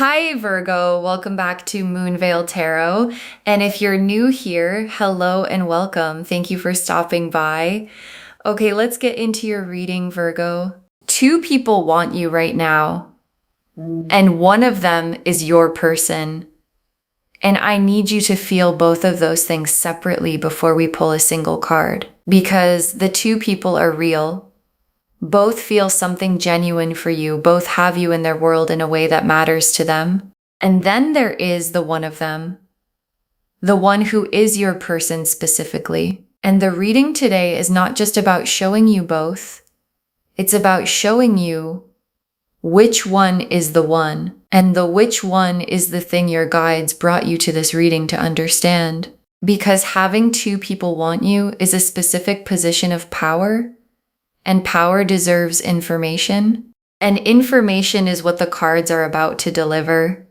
Hi Virgo, welcome back to Moonveil Tarot. And if you're new here, hello and welcome. Thank you for stopping by. Okay, let's get into your reading, Virgo. Two people want you right now, and one of them is your person. And I need you to feel both of those things separately before we pull a single card, because the two people are real. Both feel something genuine for you. Both have you in their world in a way that matters to them. And then there is the one of them, the one who is your person specifically. And the reading today is not just about showing you both. It's about showing you which one is the one. And the which one is the thing your guides brought you to this reading to understand. Because having two people want you is a specific position of power. And power deserves information. And information is what the cards are about to deliver.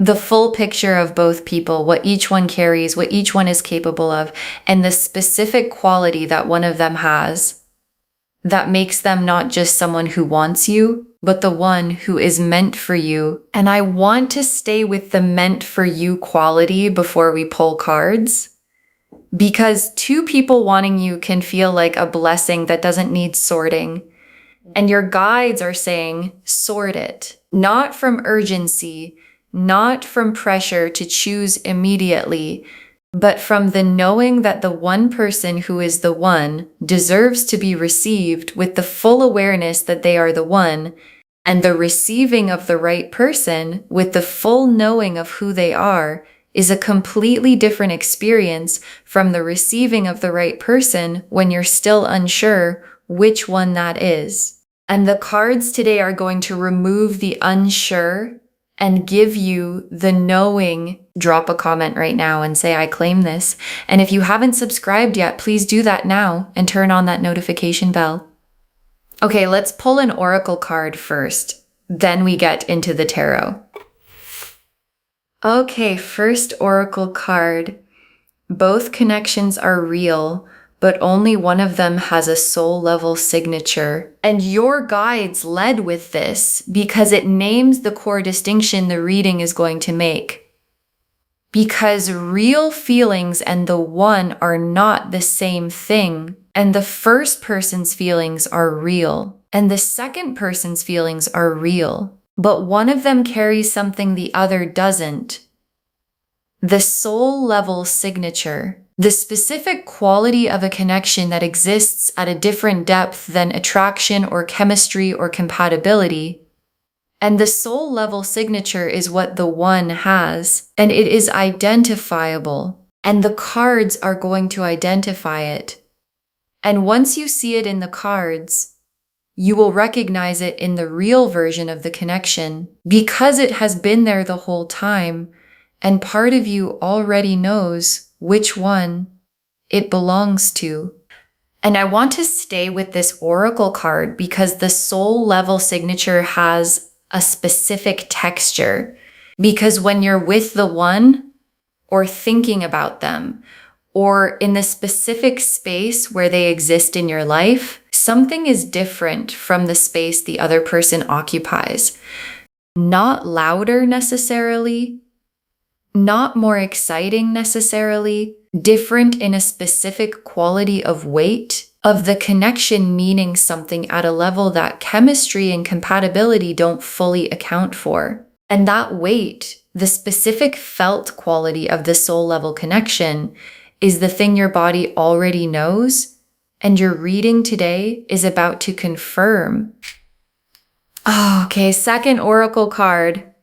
The full picture of both people, what each one carries, what each one is capable of, and the specific quality that one of them has that makes them not just someone who wants you, but the one who is meant for you. And I want to stay with the meant for you quality before we pull cards. Because two people wanting you can feel like a blessing that doesn't need sorting. And your guides are saying, sort it. Not from urgency, not from pressure to choose immediately, but from the knowing that the one person who is the one deserves to be received with the full awareness that they are the one, and the receiving of the right person with the full knowing of who they are is a completely different experience from the receiving of the right person when you're still unsure which one that is. And the cards today are going to remove the unsure and give you the knowing. Drop a comment right now and say, I claim this. And if you haven't subscribed yet, please do that now and turn on that notification bell. Okay, let's pull an oracle card first. Then we get into the tarot. Okay, first oracle card. Both connections are real, but only one of them has a soul level signature. And your guides led with this because it names the core distinction the reading is going to make. Because real feelings and the one are not the same thing. And the first person's feelings are real. And the second person's feelings are real. But one of them carries something the other doesn't. The soul level signature, the specific quality of a connection that exists at a different depth than attraction or chemistry or compatibility. And the soul level signature is what the one has, and it is identifiable. And the cards are going to identify it. And once you see it in the cards, you will recognize it in the real version of the connection because it has been there the whole time, and part of you already knows which one it belongs to. And I want to stay with this oracle card because the soul level signature has a specific texture. Because when you're with the one or thinking about them, or in the specific space where they exist in your life, something is different from the space the other person occupies. Not louder necessarily, not more exciting necessarily, different in a specific quality of weight, of the connection meaning something at a level that chemistry and compatibility don't fully account for. And that weight, the specific felt quality of the soul level connection, is the thing your body already knows, and your reading today is about to confirm. Okay, second oracle card.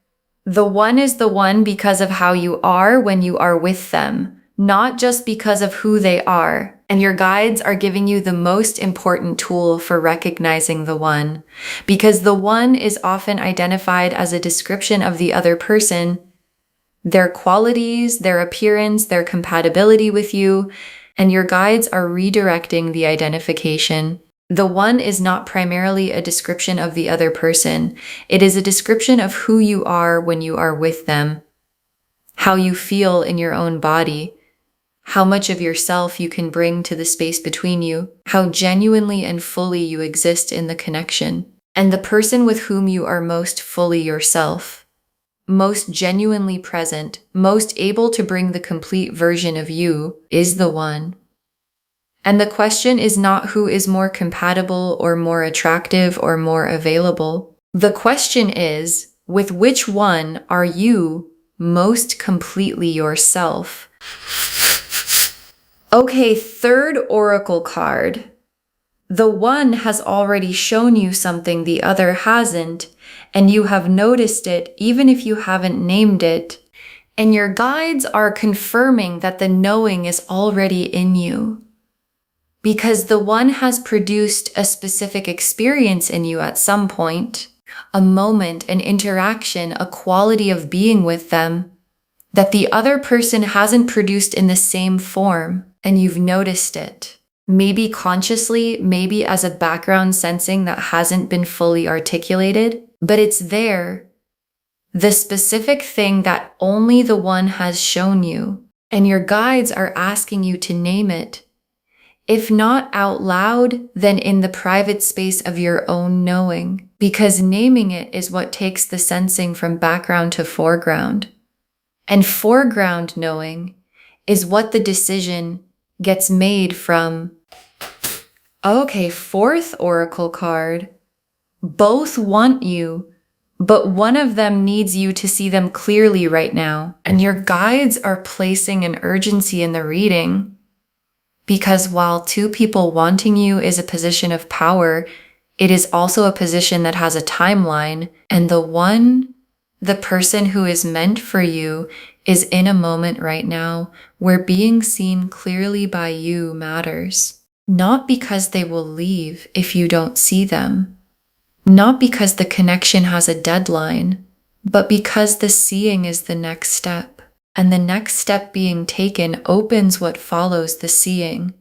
The one is the one because of how you are when you are with them, not just because of who they are. And your guides are giving you the most important tool for recognizing the one, because the one is often identified as a description of the other person, their qualities, their appearance, their compatibility with you, and your guides are redirecting the identification. The one is not primarily a description of the other person. It is a description of who you are when you are with them, how you feel in your own body, how much of yourself you can bring to the space between you, how genuinely and fully you exist in the connection, and the person with whom you are most fully yourself. most genuinely present, most able to bring the complete version of you is the one. And the question is not who is more compatible or more attractive or more available. The question is, with which one are you most completely yourself? Okay, third oracle card. The one has already shown you something the other hasn't, and you have noticed it even if you haven't named it. And your guides are confirming that the knowing is already in you. Because the one has produced a specific experience in you at some point, a moment, an interaction, a quality of being with them that the other person hasn't produced in the same form, and you've noticed it. Maybe consciously, maybe as a background sensing that hasn't been fully articulated, but it's there. The specific thing that only the one has shown you, and your guides are asking you to name it. If not out loud, then in the private space of your own knowing, because naming it is what takes the sensing from background to foreground. And foreground knowing is what the decision gets made from. Okay, fourth oracle card. Both want you, but one of them needs you to see them clearly right now. And your guides are placing an urgency in the reading. Because while two people wanting you is a position of power, it is also a position that has a timeline. And the person who is meant for you is in a moment right now where being seen clearly by you matters. Not because they will leave if you don't see them. Not because the connection has a deadline, but because the seeing is the next step. And the next step being taken opens what follows the seeing.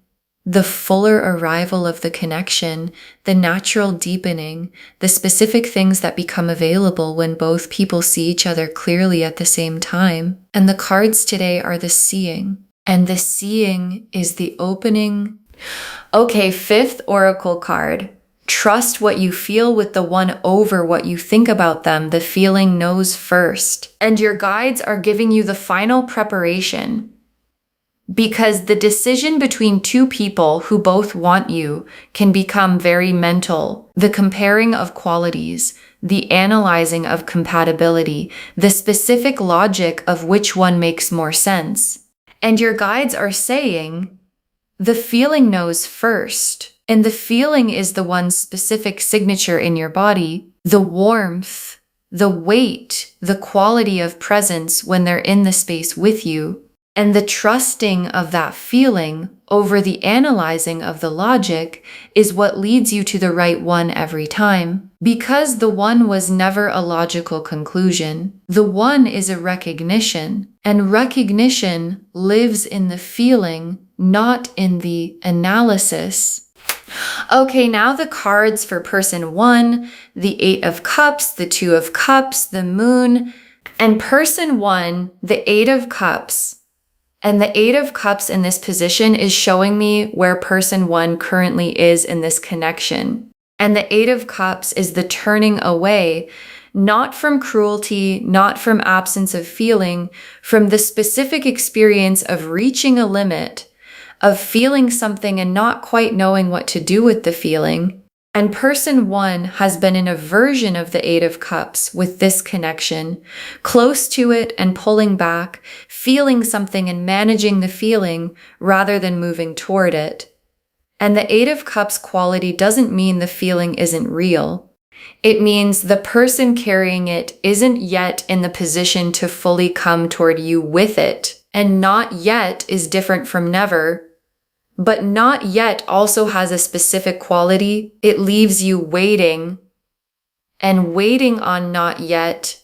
The fuller arrival of the connection, the natural deepening, the specific things that become available when both people see each other clearly at the same time. And the cards today are the seeing. And the seeing is the opening. Okay, fifth oracle card. Trust what you feel with the one over what you think about them. The feeling knows first. And your guides are giving you the final preparation. Because the decision between two people who both want you can become very mental. The comparing of qualities, the analyzing of compatibility, the specific logic of which one makes more sense. And your guides are saying, the feeling knows first. And the feeling is the one specific signature in your body, the warmth, the weight, the quality of presence when they're in the space with you. And the trusting of that feeling over the analyzing of the logic is what leads you to the right one every time. Because the one was never a logical conclusion. The one is a recognition. And recognition lives in the feeling, not in the analysis. Okay, now the cards for person one, the 8 of Cups, the 2 of Cups, the Moon, and person one, the 8 of Cups. And the 8 of Cups in this position is showing me where person one currently is in this connection. And the 8 of Cups is the turning away, not from cruelty, not from absence of feeling, from the specific experience of reaching a limit, of feeling something and not quite knowing what to do with the feeling. And person one has been in a version of the 8 of Cups with this connection, close to it and pulling back, feeling something and managing the feeling rather than moving toward it. And the 8 of Cups quality doesn't mean the feeling isn't real. It means the person carrying it isn't yet in the position to fully come toward you with it. And not yet is different from never. But not yet also has a specific quality. It leaves you waiting. And waiting on not yet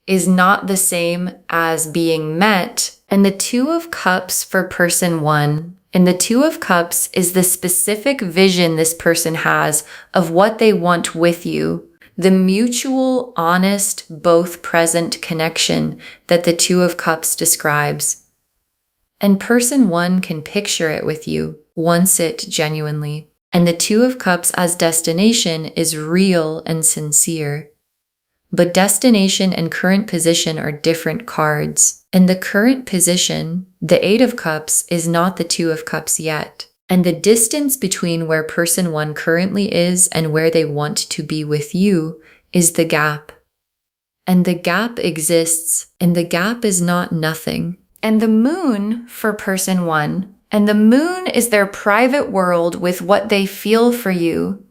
is not the same as being met. And the 2 of Cups for person one. And the 2 of Cups is the specific vision this person has of what they want with you. The mutual, honest, both present connection that the 2 of Cups describes. And person one can picture it with you, wants it genuinely. And the 2 of Cups as destination is real and sincere. but destination and current position are different cards. And the current position, the Eight of Cups, is not the Two of Cups yet. And the distance between where person one currently is and where they want to be with you is the gap. And the gap exists, and the gap is not nothing. And the moon for person one, and the moon is their private world with what they feel for you.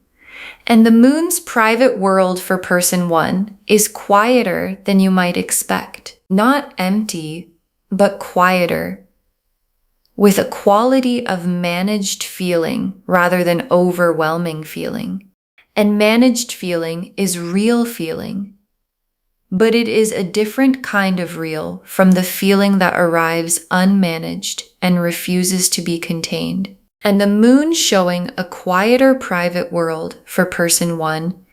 And the moon's private world for person one is quieter than you might expect. Not empty, but quieter, with a quality of managed feeling rather than overwhelming feeling. And managed feeling is real feeling, but it is a different kind of real from the feeling that arrives unmanaged and refuses to be contained. And the moon showing a quieter private world for person one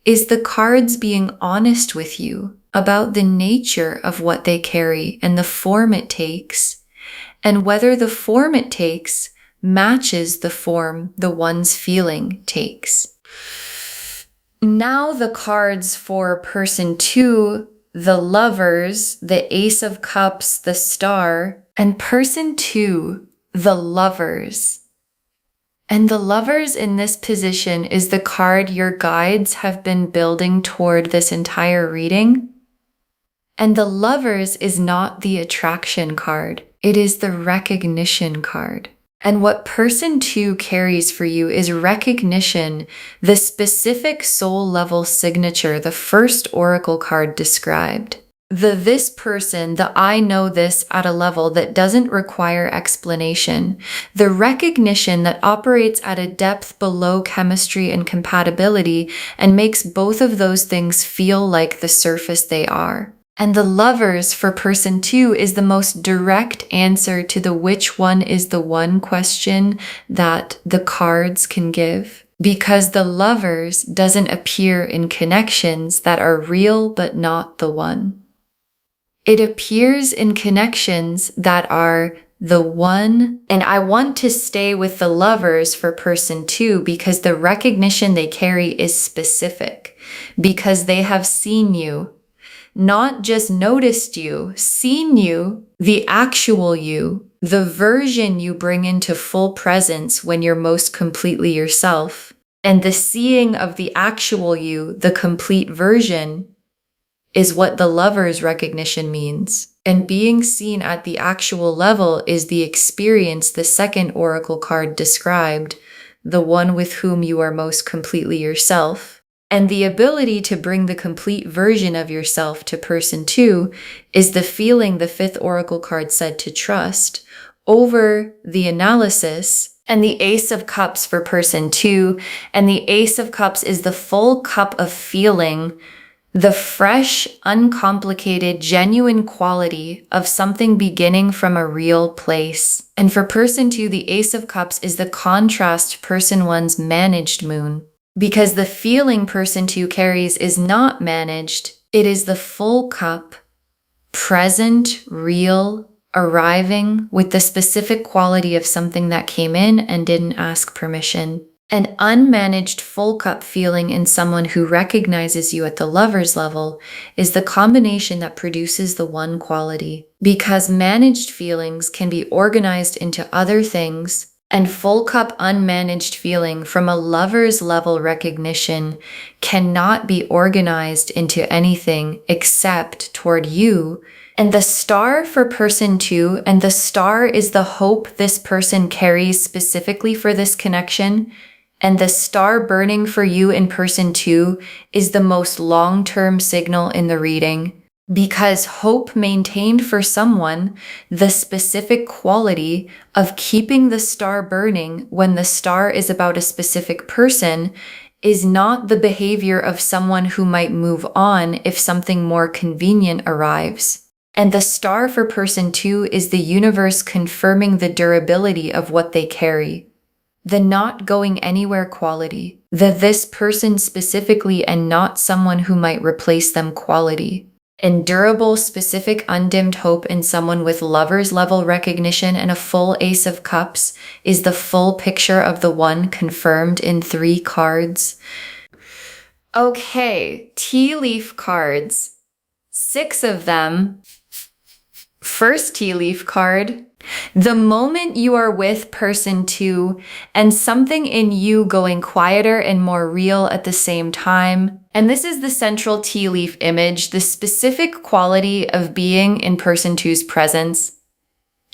is the cards being honest with you about the nature of what they carry and the form it takes, and whether the form it takes matches the form the one's feeling takes. Now the cards for person two, the Lovers, the Ace of Cups, the Star, and person two, the Lovers. And the Lovers in this position is the card your guides have been building toward this entire reading. And the Lovers is not the attraction card. It is the recognition card. And what person two carries for you is recognition, the specific soul level signature the first oracle card described. The this person, the I know this at a level that doesn't require explanation. The recognition that operates at a depth below chemistry and compatibility and makes both of those things feel like the surface they are. And the Lovers for person two is the most direct answer to the which one is the one question that the cards can give. Because the Lovers doesn't appear in connections that are real but not the one. It appears in connections that are the one, and I want to stay with the Lovers for person two because the recognition they carry is specific, because they have seen you. Not just noticed you, seen you, the actual you, the version you bring into full presence when you're most completely yourself. And the seeing of the actual you, the complete version, is what the Lover's recognition means. And being seen at the actual level is the experience the second oracle card described, the one with whom you are most completely yourself. And the ability to bring the complete version of yourself to person two is the feeling the fifth oracle card said to trust over the analysis. And the Ace of Cups for person two, and the Ace of Cups is the full cup of feeling, the fresh, uncomplicated, genuine quality of something beginning from a real place. And for person two, the Ace of Cups is the contrast to person one's managed moon. Because the feeling person two carries is not managed, it is the full cup, present, real, arriving with the specific quality of something that came in and didn't ask permission. An unmanaged full cup feeling in someone who recognizes you at the Lover's level is the combination that produces the one quality. Because managed feelings can be organized into other things, and full cup unmanaged feeling from a Lover's level recognition cannot be organized into anything except toward you. And the Star for person two, and the Star is the hope this person carries specifically for this connection. And the star burning for you in person two is the most long-term signal in the reading. Because hope maintained for someone the specific quality of keeping the star burning when the star is about a specific person is not the behavior of someone who might move on if something more convenient arrives. And the Star for person two is the universe confirming the durability of what they carry. The not going anywhere quality, the this person specifically and not someone who might replace them quality. And durable, specific, undimmed hope in someone with Lover's level recognition and a full Ace of Cups is the full picture of the one confirmed in 3 cards. Okay, tea leaf cards. 6 of them. First tea leaf card. The moment you are with person 2 and something in you going quieter and more real at the same time. And this is the central tea leaf image, the specific quality of being in person 2's presence.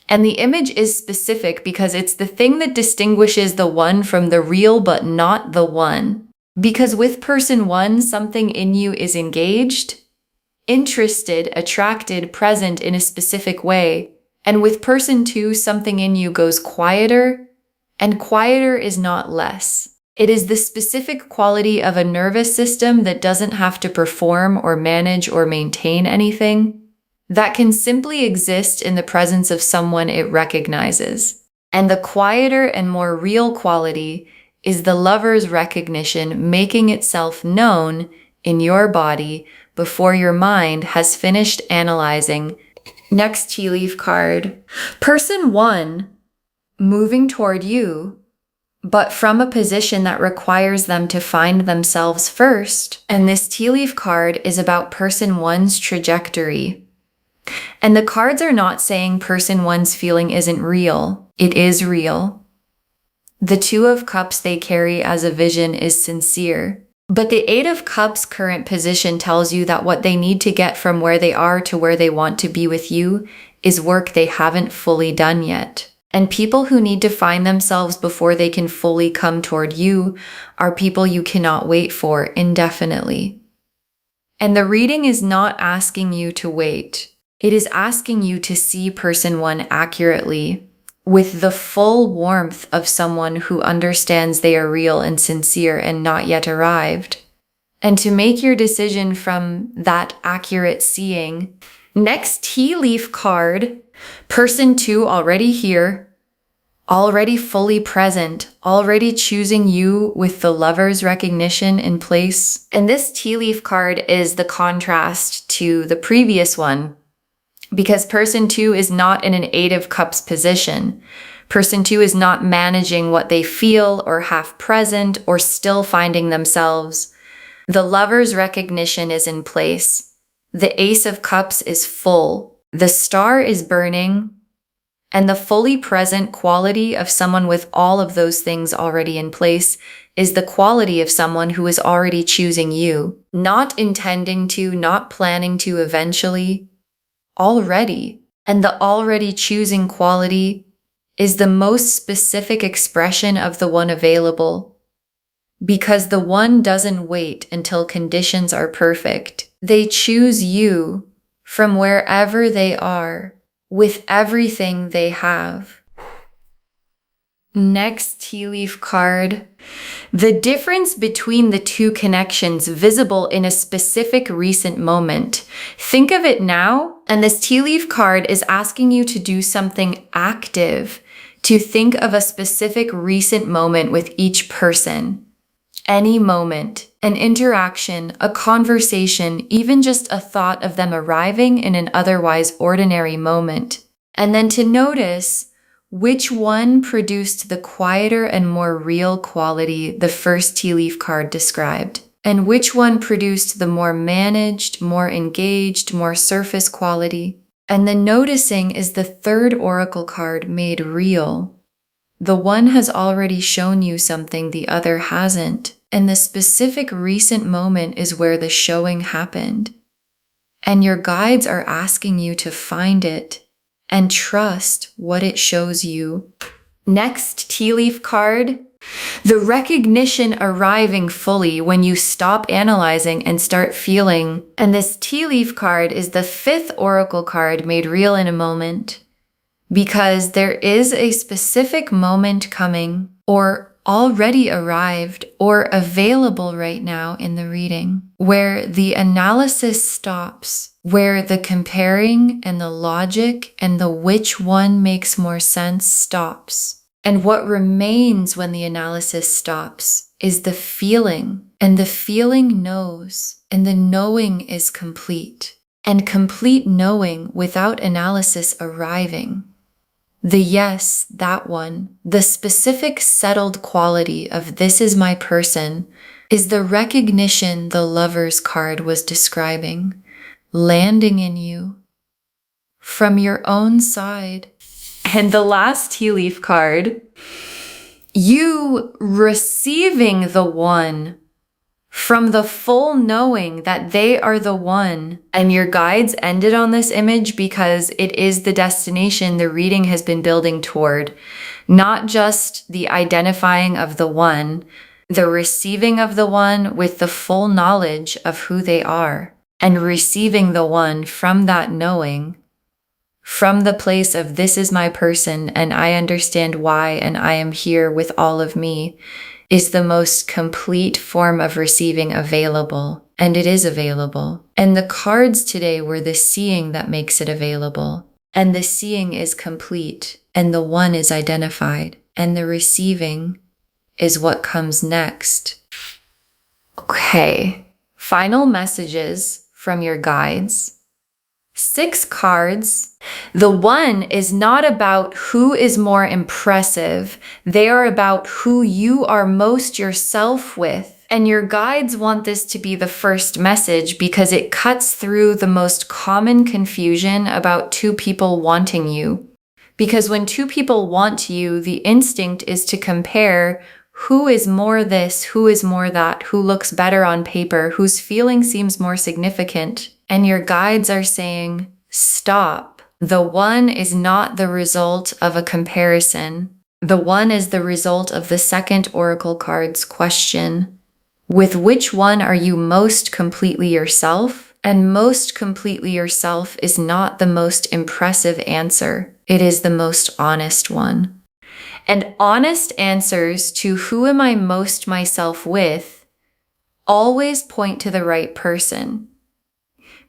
And the image is specific because it's the thing that distinguishes the one from the real but not the one. Because with person 1, something in you is engaged, interested, attracted, present in a specific way. And with person 2, something in you goes quieter, and quieter is not less. It is the specific quality of a nervous system that doesn't have to perform or manage or maintain anything, that can simply exist in the presence of someone it recognizes. And the quieter and more real quality is the lover's recognition making itself known in your body before your mind has finished analyzing. Next tea leaf card. Person 1 moving toward you, but from a position that requires them to find themselves first. And this tea leaf card is about person 1's trajectory. And the cards are not saying person 1's feeling isn't real. It is real. The 2 of Cups they carry as a vision is sincere. But the 8 of Cups current position tells you that what they need to get from where they are to where they want to be with you is work they haven't fully done yet. And people who need to find themselves before they can fully come toward you are people you cannot wait for indefinitely. And the reading is not asking you to wait. It is asking you to see person 1 accurately, with the full warmth of someone who understands they are real and sincere and not yet arrived, and to make your decision from that accurate seeing. Next tea leaf card, person 2 already here, already fully present, already choosing you with the lover's recognition in place. And this tea leaf card is the contrast to the previous one, because person 2 is not in an 8 of Cups position. Person 2 is not managing what they feel or half present or still finding themselves. The lover's recognition is in place. The Ace of Cups is full. The star is burning. And the fully present quality of someone with all of those things already in place is the quality of someone who is already choosing you, not intending to, not planning to eventually, already. And the already choosing quality is the most specific expression of the one available, because the one doesn't wait until conditions are perfect. They choose you from wherever they are, with everything they have. Next tea leaf card. The difference between the 2 connections visible in a specific recent moment. Think of it now, and this tea leaf card is asking you to do something active, to think of a specific recent moment with each person. Any moment, an interaction, a conversation, even just a thought of them arriving in an otherwise ordinary moment. And then to notice which one produced the quieter and more real quality the first tea leaf card described, and which one produced the more managed, more engaged, more surface quality. And the noticing is the 3rd oracle card made real. The one has already shown you something the other hasn't, and the specific recent moment is where the showing happened. And your guides are asking you to find it and trust what it shows you. Next tea leaf card. The recognition arriving fully when you stop analyzing and start feeling. And this tea leaf card is the 5th oracle card made real in a moment, because there is a specific moment coming, or already arrived, or available right now in the reading, where the analysis stops, where the comparing and the logic and the which one makes more sense stops. And what remains when the analysis stops is the feeling, and the feeling knows, and the knowing is complete, and complete knowing without analysis arriving. The yes, that one, the specific settled quality of this is my person, is the recognition the Lover's card was describing, landing in you from your own side. And the last tea leaf card, you receiving the one from the full knowing that they are the one. And your guides ended on this image because it is the destination the reading has been building toward. Not just the identifying of the one, the receiving of the one with the full knowledge of who they are, and receiving the one from that knowing, from the place of this is my person and I understand why and I am here with all of me, is the most complete form of receiving available. And it is available. And the cards today were the seeing that makes it available. And the seeing is complete. And the one is identified. And the receiving is what comes next. Okay. Final messages from your guides. 6 cards. The one is not about who is more impressive. They are about who you are most yourself with. And your guides want this to be the first message because it cuts through the most common confusion about 2 people wanting you. Because when 2 people want you, the instinct is to compare who is more this, who is more that, who looks better on paper, whose feeling seems more significant. And your guides are saying, stop. The one is not the result of a comparison. The one is the result of the second oracle card's question. With which one are you most completely yourself? And most completely yourself is not the most impressive answer. It is the most honest one. And honest answers to who am I most myself with always point to the right person.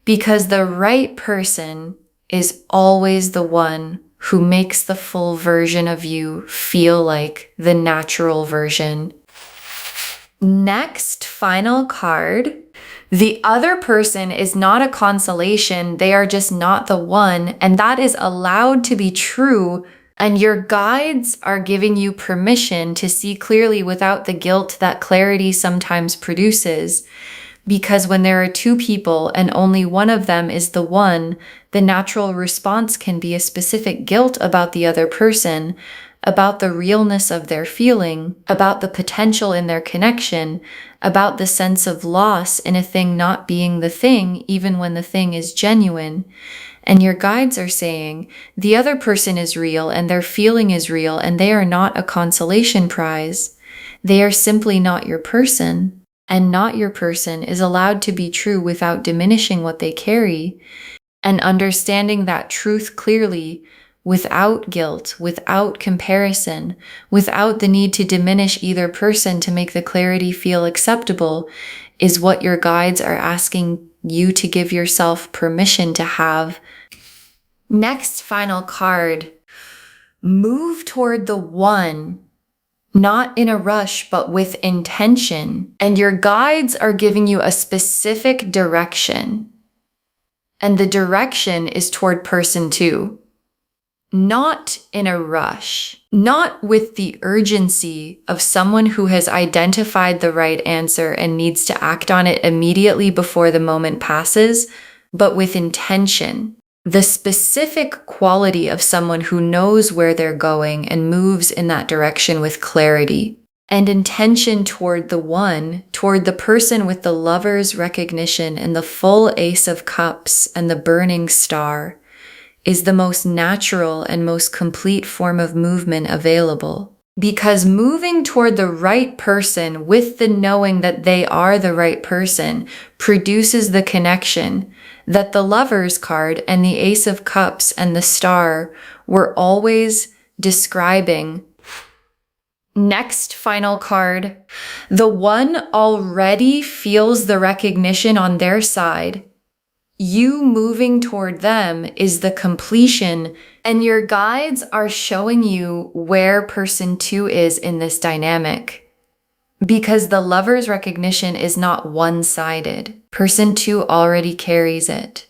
Because the right person is always the one who makes the full version of you feel like the natural version. Next, final card. The other person is not a consolation. They are just not the one. And that is allowed to be true. And your guides are giving you permission to see clearly without the guilt that clarity sometimes produces. Because when there are 2 people and only one of them is the one, the natural response can be a specific guilt about the other person, about the realness of their feeling, about the potential in their connection, about the sense of loss in a thing not being the thing, even when the thing is genuine. And your guides are saying, the other person is real and their feeling is real and they are not a consolation prize. They are simply not your person. And not your person is allowed to be true without diminishing what they carry. And understanding that truth clearly, without guilt, without comparison, without the need to diminish either person to make the clarity feel acceptable, is what your guides are asking you to give yourself permission to have. Next final card. Move toward the one. Not in a rush, but with intention. And your guides are giving you a specific direction. And the direction is toward person 2. Not in a rush. Not with the urgency of someone who has identified the right answer and needs to act on it immediately before the moment passes, but with intention. The specific quality of someone who knows where they're going and moves in that direction with clarity. And intention toward the one, toward the person with the Lover's recognition and the full Ace of Cups and the burning star, is the most natural and most complete form of movement available. Because moving toward the right person with the knowing that they are the right person produces the connection that the Lover's card and the Ace of Cups and the star were always describing. Next final card. The one already feels the recognition on their side. You moving toward them is the completion, and your guides are showing you where person 2 is in this dynamic. Because the Lover's recognition is not one-sided. Person 2 already carries it.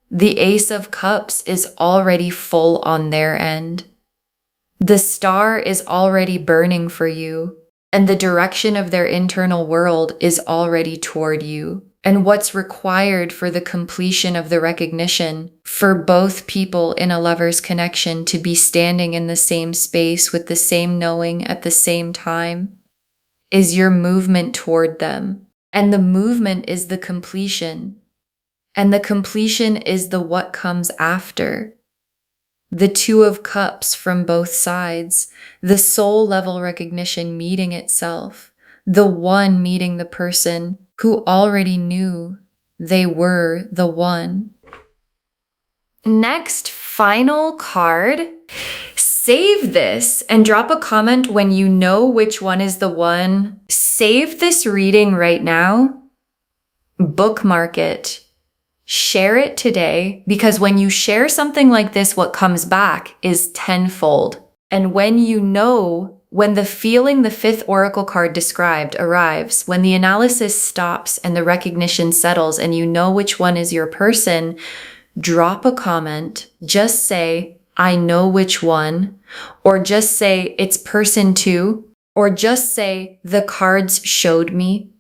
The Ace of Cups is already full on their end. The star is already burning for you. And the direction of their internal world is already toward you. And what's required for the completion of the recognition for both people in a lover's connection to be standing in the same space with the same knowing at the same time is your movement toward them. And the movement is the completion. And the completion is the what comes after. The Two of Cups from both sides, the soul level recognition meeting itself, the one meeting the person who already knew they were the one. Next, final card. Save this and drop a comment when you know which one is the one. Save this reading right now. Bookmark it. Share it today, because when you share something like this, what comes back is tenfold. And when you know, when the feeling the fifth oracle card described arrives, when the analysis stops and the recognition settles and you know which one is your person, drop a comment. Just say, I know which one, or just say, it's person two, or just say, the cards showed me.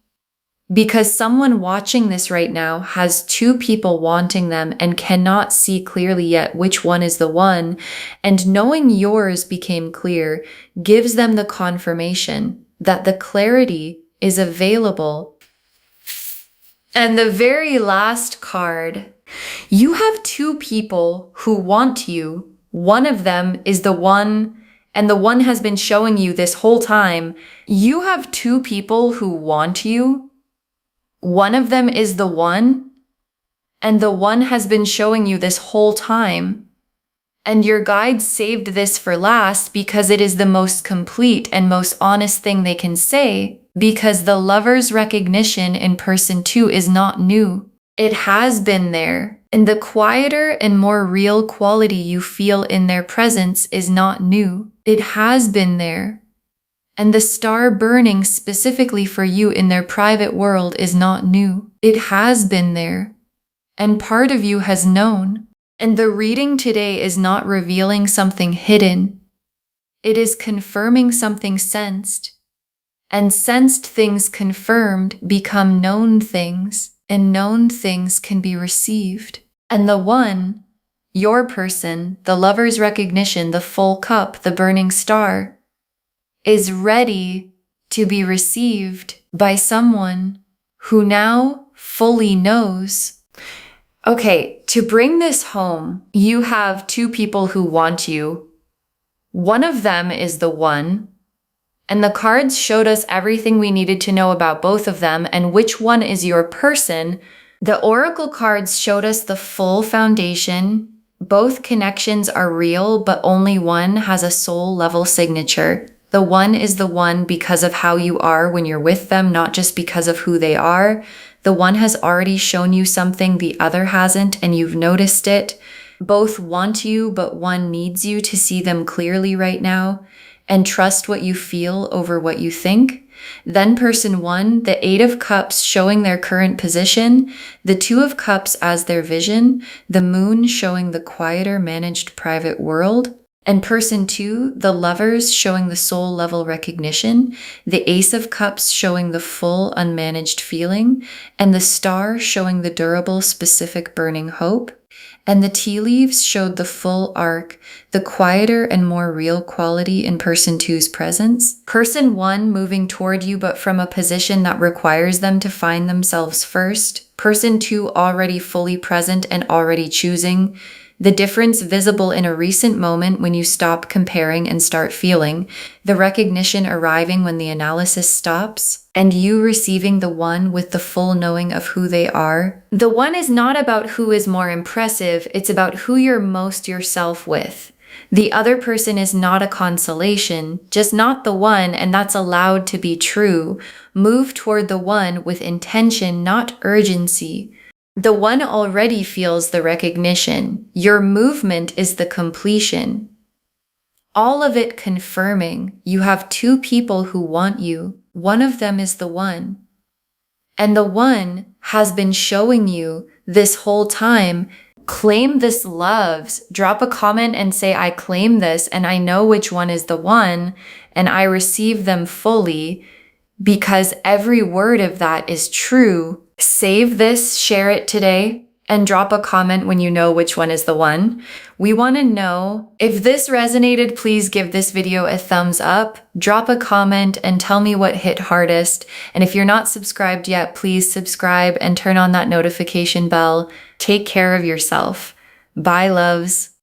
Because someone watching this right now has two people wanting them and cannot see clearly yet which one is the one, and knowing yours became clear gives them the confirmation that the clarity is available. And the very last card, you have two people who want you. One of them is the one, and the one has been showing you this whole time. You have two people who want you. One of them is the one, and the one has been showing you this whole time. And your guides saved this for last because it is the most complete and most honest thing they can say, because the lover's recognition in person two is not new. It has been there, and the quieter and more real quality you feel in their presence is not new. It has been there. And the star burning specifically for you in their private world is not new. It has been there. And part of you has known. And the reading today is not revealing something hidden. It is confirming something sensed. And sensed things confirmed become known things, and known things can be received. And the one, your person, the lover's recognition, the full cup, the burning star, is ready to be received by someone who now fully knows. Okay, to bring this home, you have two people who want you. One of them is the one, and the cards showed us everything we needed to know about both of them and which one is your person. The oracle cards showed us the full foundation. Both connections are real, but only one has a soul level signature. The one is the one because of how you are when you're with them, not just because of who they are. The one has already shown you something the other hasn't, and you've noticed it. Both want you, but one needs you to see them clearly right now and trust what you feel over what you think. Then person one, the Eight of Cups showing their current position, the Two of Cups as their vision, the Moon showing the quieter, managed private world. And person two, the Lovers showing the soul level recognition, the Ace of Cups showing the full unmanaged feeling, and the Star showing the durable, specific burning hope. And the tea leaves showed the full arc, the quieter and more real quality in person two's presence. Person one moving toward you, but from a position that requires them to find themselves first. Person two already fully present and already choosing. The difference visible in a recent moment when you stop comparing and start feeling, the recognition arriving when the analysis stops, and you receiving the one with the full knowing of who they are. The one is not about who is more impressive, it's about who you're most yourself with. The other person is not a consolation, just not the one, and that's allowed to be true. Move toward the one with intention, not urgency. The one already feels the recognition. Your movement is the completion. All of it confirming you have two people who want you. One of them is the one. And the one has been showing you this whole time Claim this loves. Drop a comment and say, I claim this and I know which one is the one and I receive them fully, because every word of that is true. Save this, share it today, and drop a comment when you know which one is the one. We want to know. If this resonated, please give this video a thumbs up, drop a comment, and tell me what hit hardest. And if you're not subscribed yet, please subscribe and turn on that notification bell. Take care of yourself. Bye, loves.